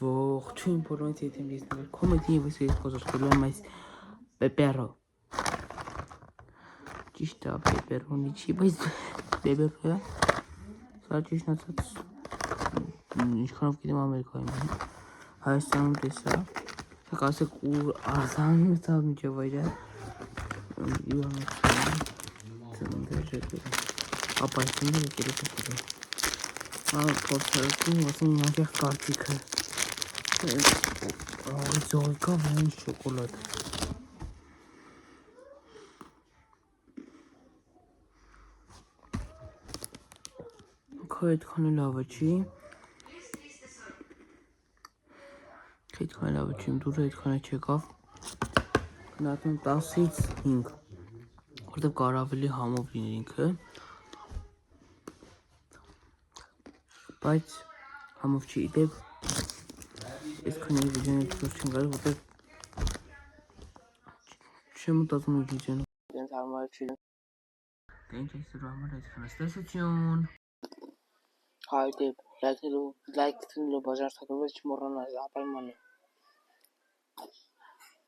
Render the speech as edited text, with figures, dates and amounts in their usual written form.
Ողջույն բոլորիդ հետ եմ ես նոր կոմեդի եւ ես խոսելու եմ այս Պեպերո։ Ճիշտ է, Պեպերոնի չի, բայց Պեպերո է։ Սա ճիշտ ասած ինչքանով գիտեմ Ամերիկայում է։ Հայաստանում տեսա։ Սա ասեք ուր արզան մտավ միջով այդը։ Ապա այսինքն եկել է։ Փորձարկում ասեմ նախ կարծիքը զորիկա ոնց շոկոլադ քո այդքան լավը չի դուրը այդքան չեկավ գնացում 10-ից 5 որտեղ կարող ավելի համով լինի ինքը բայց համով չի դեպ ես քանի վիդեոներ դուրս չեմ գալու որտեղ չեմ մտածում վիդեոն դենց հարմար չի դե ինչ այսօր համար այդքան ստեսություն հայ դեպ լայքնելու բաժան թակնվեց չմոռանալ ապայմանը